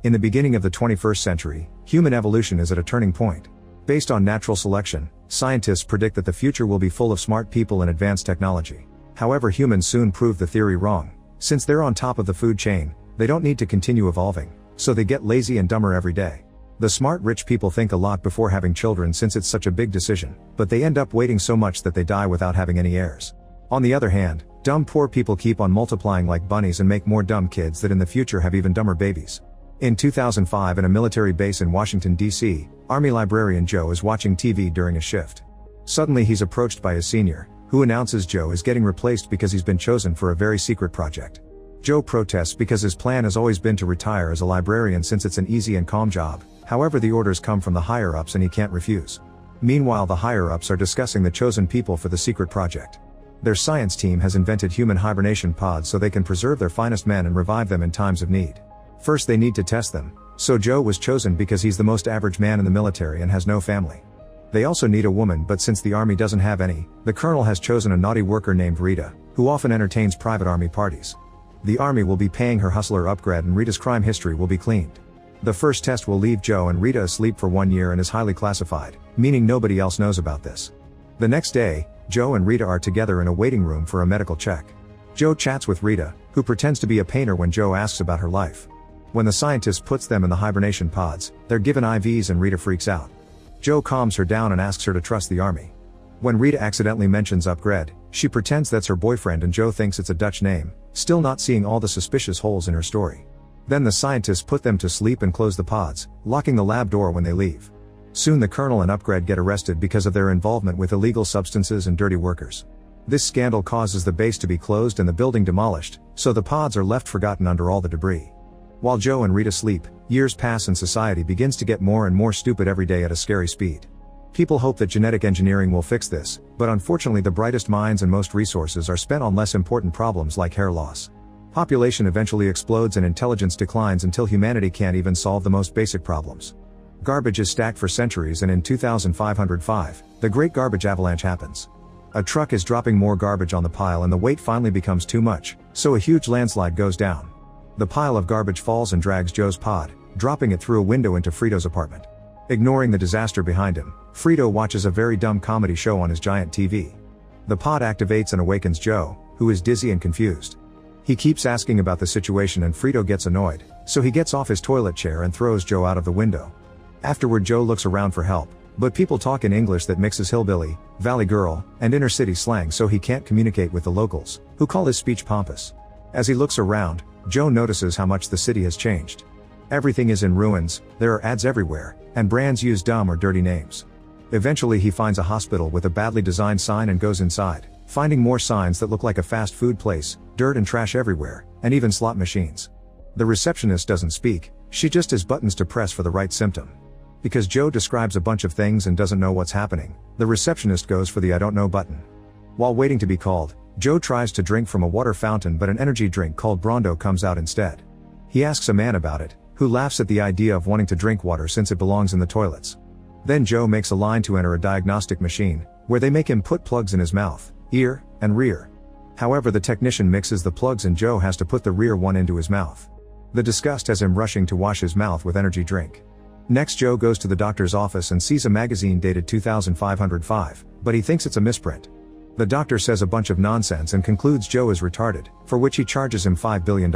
In the beginning of the 21st century, human evolution is at a turning point. Based on natural selection, scientists predict that the future will be full of smart people and advanced technology. However, humans soon prove the theory wrong. Since they're on top of the food chain, they don't need to continue evolving, so they get lazy and dumber every day. The smart rich people think a lot before having children since it's such a big decision, but they end up waiting so much that they die without having any heirs. On the other hand, dumb poor people keep on multiplying like bunnies and make more dumb kids that in the future have even dumber babies. In 2005, in a military base in Washington, D.C., Army librarian Joe is watching TV during a shift. Suddenly he's approached by his senior, who announces Joe is getting replaced because he's been chosen for a very secret project. Joe protests because his plan has always been to retire as a librarian since it's an easy and calm job. However, the orders come from the higher-ups and he can't refuse. Meanwhile, the higher-ups are discussing the chosen people for the secret project. Their science team has invented human hibernation pods so they can preserve their finest men and revive them in times of need. First they need to test them, so Joe was chosen because he's the most average man in the military and has no family. They also need a woman, but since the army doesn't have any, the colonel has chosen a naughty worker named Rita, who often entertains private army parties. The army will be paying her hustler upgrade and Rita's crime history will be cleaned. The first test will leave Joe and Rita asleep for 1 year and is highly classified, meaning nobody else knows about this. The next day, Joe and Rita are together in a waiting room for a medical check. Joe chats with Rita, who pretends to be a painter when Joe asks about her life. When the scientist puts them in the hibernation pods, they're given IVs and Rita freaks out. Joe calms her down and asks her to trust the army. When Rita accidentally mentions Upgrade, she pretends that's her boyfriend and Joe thinks it's a Dutch name, still not seeing all the suspicious holes in her story. Then the scientists put them to sleep and close the pods, locking the lab door when they leave. Soon the colonel and Upgrade get arrested because of their involvement with illegal substances and dirty workers. This scandal causes the base to be closed and the building demolished, so the pods are left forgotten under all the debris. While Joe and Rita sleep, years pass and society begins to get more and more stupid every day at a scary speed. People hope that genetic engineering will fix this, but unfortunately the brightest minds and most resources are spent on less important problems like hair loss. Population eventually explodes and intelligence declines until humanity can't even solve the most basic problems. Garbage is stacked for centuries and in 2505, the Great Garbage Avalanche happens. A truck is dropping more garbage on the pile and the weight finally becomes too much, so a huge landslide goes down. The pile of garbage falls and drags Joe's pod, dropping it through a window into Frito's apartment. Ignoring the disaster behind him, Frito watches a very dumb comedy show on his giant TV. The pod activates and awakens Joe, who is dizzy and confused. He keeps asking about the situation and Frito gets annoyed, so he gets off his toilet chair and throws Joe out of the window. Afterward, Joe looks around for help, but people talk in English that mixes hillbilly, valley girl, and inner city slang, so he can't communicate with the locals, who call his speech pompous. As he looks around, Joe notices how much the city has changed. Everything is in ruins, there are ads everywhere, and brands use dumb or dirty names. Eventually he finds a hospital with a badly designed sign and goes inside, finding more signs that look like a fast food place, dirt and trash everywhere, and even slot machines. The receptionist doesn't speak, she just has buttons to press for the right symptom. Because Joe describes a bunch of things and doesn't know what's happening, the receptionist goes for the I don't know button. While waiting to be called, Joe tries to drink from a water fountain, but an energy drink called Brondo comes out instead. He asks a man about it, who laughs at the idea of wanting to drink water since it belongs in the toilets. Then Joe makes a line to enter a diagnostic machine, where they make him put plugs in his mouth, ear, and rear. However, the technician mixes the plugs and Joe has to put the rear one into his mouth. The disgust has him rushing to wash his mouth with energy drink. Next, Joe goes to the doctor's office and sees a magazine dated 2505, but he thinks it's a misprint. The doctor says a bunch of nonsense and concludes Joe is retarded, for which he charges him $5 billion.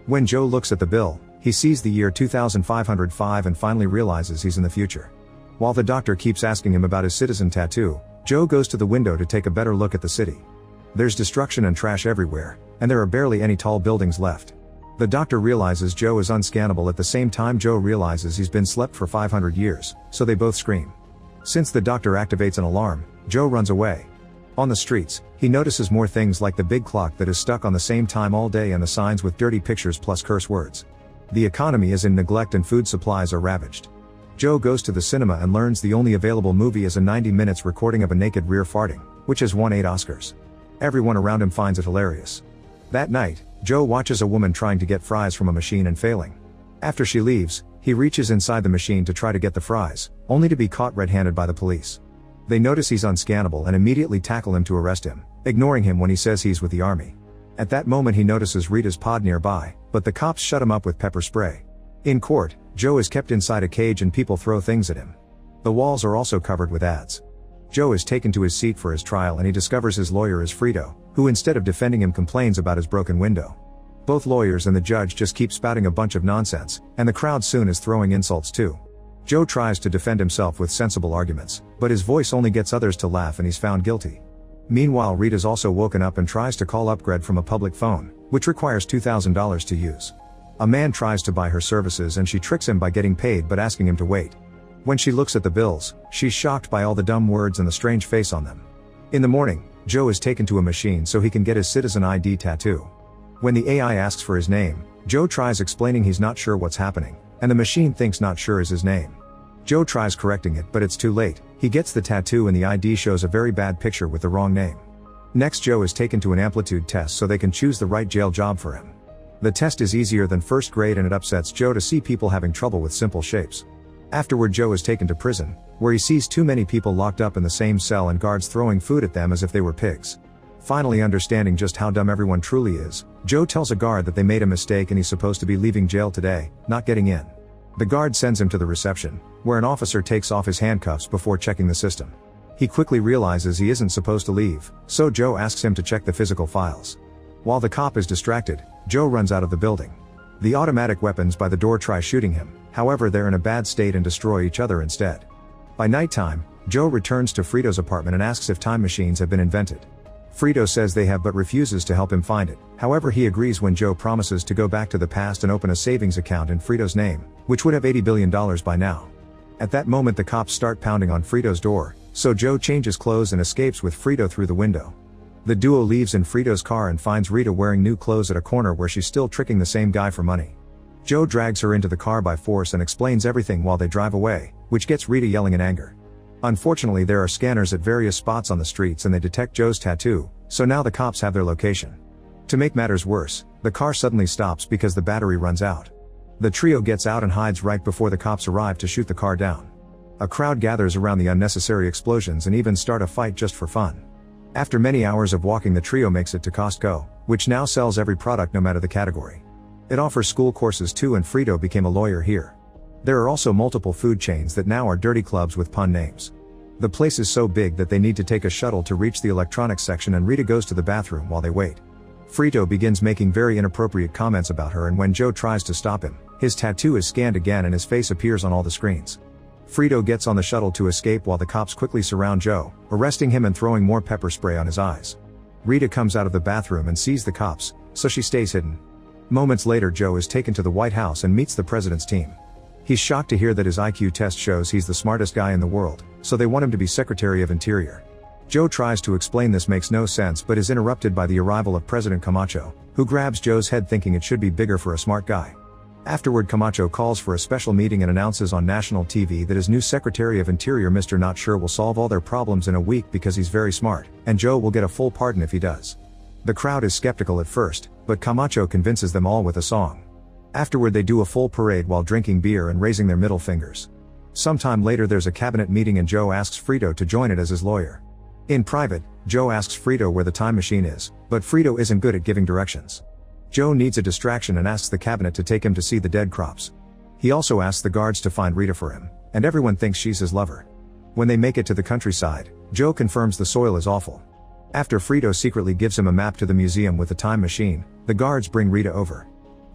When Joe looks at the bill, he sees the year 2505 and finally realizes he's in the future. While the doctor keeps asking him about his citizen tattoo, Joe goes to the window to take a better look at the city. There's destruction and trash everywhere, and there are barely any tall buildings left. The doctor realizes Joe is unscannable. At the same time, Joe realizes he's been slept for 500 years, so they both scream. Since the doctor activates an alarm, Joe runs away. On the streets, he notices more things like the big clock that is stuck on the same time all day and the signs with dirty pictures plus curse words. The economy is in neglect and food supplies are ravaged. Joe goes to the cinema and learns the only available movie is a 90 minutes recording of a naked rear farting, which has won 8 Oscars. Everyone around him finds it hilarious. That night, Joe watches a woman trying to get fries from a machine and failing. After she leaves, he reaches inside the machine to try to get the fries, only to be caught red-handed by the police. They notice he's unscannable and immediately tackle him to arrest him, ignoring him when he says he's with the army. At that moment he notices Rita's pod nearby, but the cops shut him up with pepper spray. In court, Joe is kept inside a cage and people throw things at him. The walls are also covered with ads. Joe is taken to his seat for his trial and he discovers his lawyer is Frito, who instead of defending him complains about his broken window. Both lawyers and the judge just keep spouting a bunch of nonsense, and the crowd soon is throwing insults too. Joe tries to defend himself with sensible arguments, but his voice only gets others to laugh and he's found guilty. Meanwhile, Rita's also woken up and tries to call Upgrade from a public phone, which requires $2,000 to use. A man tries to buy her services and she tricks him by getting paid but asking him to wait. When she looks at the bills, she's shocked by all the dumb words and the strange face on them. In the morning, Joe is taken to a machine so he can get his citizen ID tattoo. When the AI asks for his name, Joe tries explaining he's not sure what's happening, and the machine thinks not sure is his name. Joe tries correcting it but it's too late. He gets the tattoo and the ID shows a very bad picture with the wrong name. Next, Joe is taken to an amplitude test so they can choose the right jail job for him. The test is easier than first grade and it upsets Joe to see people having trouble with simple shapes. Afterward, Joe is taken to prison, where he sees too many people locked up in the same cell and guards throwing food at them as if they were pigs. Finally, understanding just how dumb everyone truly is, Joe tells a guard that they made a mistake and he's supposed to be leaving jail today, not getting in. The guard sends him to the reception, where an officer takes off his handcuffs before checking the system. He quickly realizes he isn't supposed to leave, so Joe asks him to check the physical files. While the cop is distracted, Joe runs out of the building. The automatic weapons by the door try shooting him, however they're in a bad state and destroy each other instead. By nighttime, Joe returns to Frito's apartment and asks if time machines have been invented. Frito says they have but refuses to help him find it, however he agrees when Joe promises to go back to the past and open a savings account in Frito's name, which would have $80 billion by now. At that moment, the cops start pounding on Frito's door, so Joe changes clothes and escapes with Frito through the window. The duo leaves in Frito's car and finds Rita wearing new clothes at a corner where she's still tricking the same guy for money. Joe drags her into the car by force and explains everything while they drive away, which gets Rita yelling in anger. Unfortunately, there are scanners at various spots on the streets and they detect Joe's tattoo, so now the cops have their location. To make matters worse, the car suddenly stops because the battery runs out. The trio gets out and hides right before the cops arrive to shoot the car down. A crowd gathers around the unnecessary explosions and even start a fight just for fun. After many hours of walking, the trio makes it to Costco, which now sells every product no matter the category. It offers school courses too, and Frito became a lawyer here. There are also multiple food chains that now are dirty clubs with pun names. The place is so big that they need to take a shuttle to reach the electronics section, and Rita goes to the bathroom while they wait. Frito begins making very inappropriate comments about her, and when Joe tries to stop him, his tattoo is scanned again and his face appears on all the screens. Frito gets on the shuttle to escape while the cops quickly surround Joe, arresting him and throwing more pepper spray on his eyes. Rita comes out of the bathroom and sees the cops, so she stays hidden. Moments later, Joe is taken to the White House and meets the president's team. He's shocked to hear that his IQ test shows he's the smartest guy in the world, so they want him to be Secretary of Interior. Joe tries to explain this makes no sense but is interrupted by the arrival of President Camacho, who grabs Joe's head thinking it should be bigger for a smart guy. Afterward, Camacho calls for a special meeting and announces on national TV that his new Secretary of Interior, Mr. Not Sure, will solve all their problems in a week because he's very smart, and Joe will get a full pardon if he does. The crowd is skeptical at first, but Camacho convinces them all with a song. Afterward, they do a full parade while drinking beer and raising their middle fingers. Sometime later, there's a cabinet meeting and Joe asks Frito to join it as his lawyer. In private, Joe asks Frito where the time machine is, but Frito isn't good at giving directions. Joe needs a distraction and asks the cabinet to take him to see the dead crops. He also asks the guards to find Rita for him, and everyone thinks she's his lover. When they make it to the countryside, Joe confirms the soil is awful. After Frito secretly gives him a map to the museum with the time machine, the guards bring Rita over.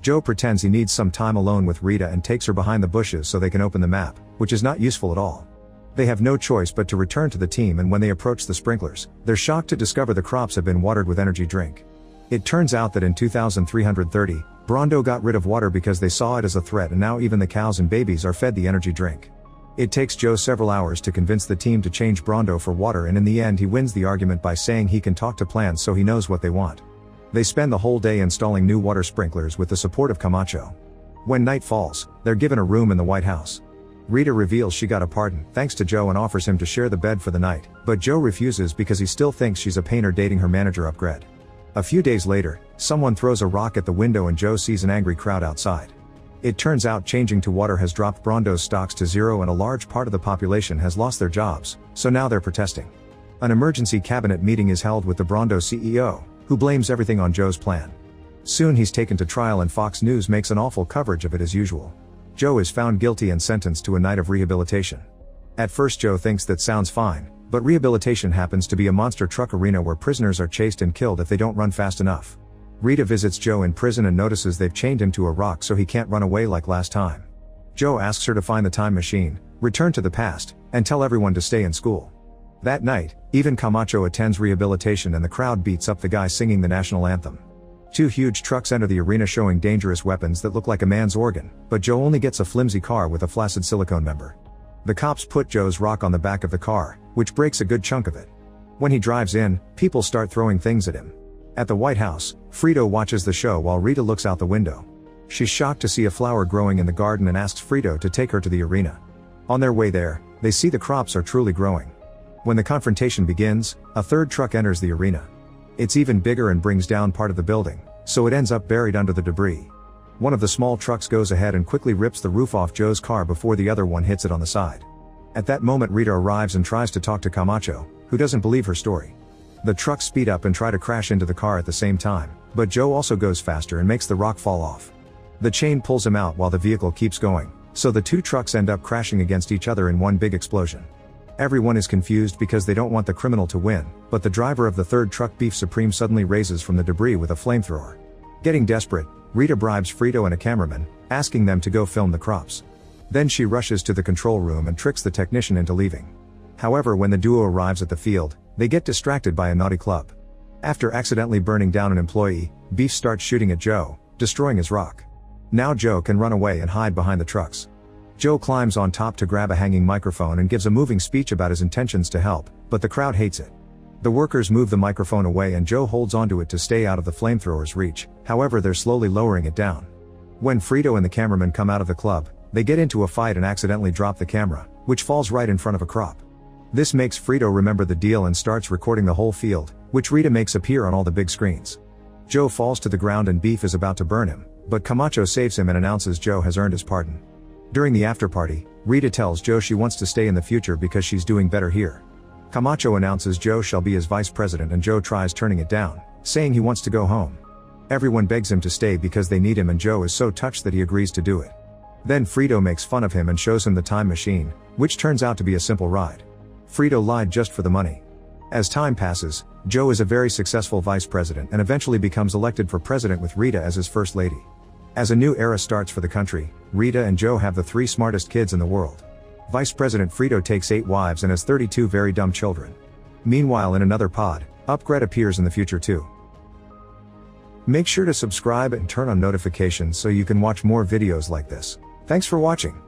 Joe pretends he needs some time alone with Rita and takes her behind the bushes so they can open the map, which is not useful at all. They have no choice but to return to the team, and when they approach the sprinklers, they're shocked to discover the crops have been watered with energy drink. It turns out that in 2330, Brondo got rid of water because they saw it as a threat, and now even the cows and babies are fed the energy drink. It takes Joe several hours to convince the team to change Brondo for water, and in the end he wins the argument by saying he can talk to plants so he knows what they want. They spend the whole day installing new water sprinklers with the support of Camacho. When night falls, they're given a room in the White House. Rita reveals she got a pardon thanks to Joe and offers him to share the bed for the night, but Joe refuses because he still thinks she's a painter dating her manager Upgrade. A few days later, someone throws a rock at the window and Joe sees an angry crowd outside. It turns out changing to water has dropped Brondo's stocks to zero and a large part of the population has lost their jobs, so now they're protesting. An emergency cabinet meeting is held with the Brondo CEO, who blames everything on Joe's plan. Soon he's taken to trial and Fox News makes an awful coverage of it as usual. Joe is found guilty and sentenced to a night of rehabilitation. At first Joe thinks that sounds fine, but rehabilitation happens to be a monster truck arena where prisoners are chased and killed if they don't run fast enough. Rita visits Joe in prison and notices they've chained him to a rock so he can't run away like last time. Joe asks her to find the time machine, return to the past, and tell everyone to stay in school. That night, even Camacho attends rehabilitation and the crowd beats up the guy singing the national anthem. Two huge trucks enter the arena showing dangerous weapons that look like a man's organ, but Joe only gets a flimsy car with a flaccid silicone member. The cops put Joe's rock on the back of the car, which breaks a good chunk of it. When he drives in, people start throwing things at him. At the White House, Frito watches the show while Rita looks out the window. She's shocked to see a flower growing in the garden and asks Frito to take her to the arena. On their way there, they see the crops are truly growing. When the confrontation begins, a third truck enters the arena. It's even bigger and brings down part of the building, so it ends up buried under the debris. One of the small trucks goes ahead and quickly rips the roof off Joe's car before the other one hits it on the side. At that moment Rita arrives and tries to talk to Camacho, who doesn't believe her story. The trucks speed up and try to crash into the car at the same time, but Joe also goes faster and makes the rock fall off. The chain pulls him out while the vehicle keeps going, so the two trucks end up crashing against each other in one big explosion. Everyone is confused because they don't want the criminal to win, but the driver of the third truck, Beef Supreme, suddenly raises from the debris with a flamethrower. Getting desperate, Rita bribes Frito and a cameraman, asking them to go film the crops. Then she rushes to the control room and tricks the technician into leaving. However, when the duo arrives at the field, they get distracted by a naughty club. After accidentally burning down an employee, Beef starts shooting at Joe, destroying his rock. Now Joe can run away and hide behind the trucks. Joe climbs on top to grab a hanging microphone and gives a moving speech about his intentions to help, but the crowd hates it. The workers move the microphone away and Joe holds onto it to stay out of the flamethrower's reach, however they're slowly lowering it down. When Frito and the cameraman come out of the club, they get into a fight and accidentally drop the camera, which falls right in front of a crop. This makes Frito remember the deal and starts recording the whole field, which Rita makes appear on all the big screens. Joe falls to the ground and Beef is about to burn him, but Camacho saves him and announces Joe has earned his pardon. During the after-party, Rita tells Joe she wants to stay in the future because she's doing better here. Camacho announces Joe shall be his vice president and Joe tries turning it down, saying he wants to go home. Everyone begs him to stay because they need him and Joe is so touched that he agrees to do it. Then Frito makes fun of him and shows him the time machine, which turns out to be a simple ride. Frito lied just for the money. As time passes, Joe is a very successful vice president and eventually becomes elected for president with Rita as his first lady. As a new era starts for the country, Rita and Joe have the 3 smartest kids in the world. Vice President Frito takes 8 wives and has 32 very dumb children. Meanwhile, in another pod, Upgrade appears in the future too. Make sure to subscribe and turn on notifications so you can watch more videos like this. Thanks for watching.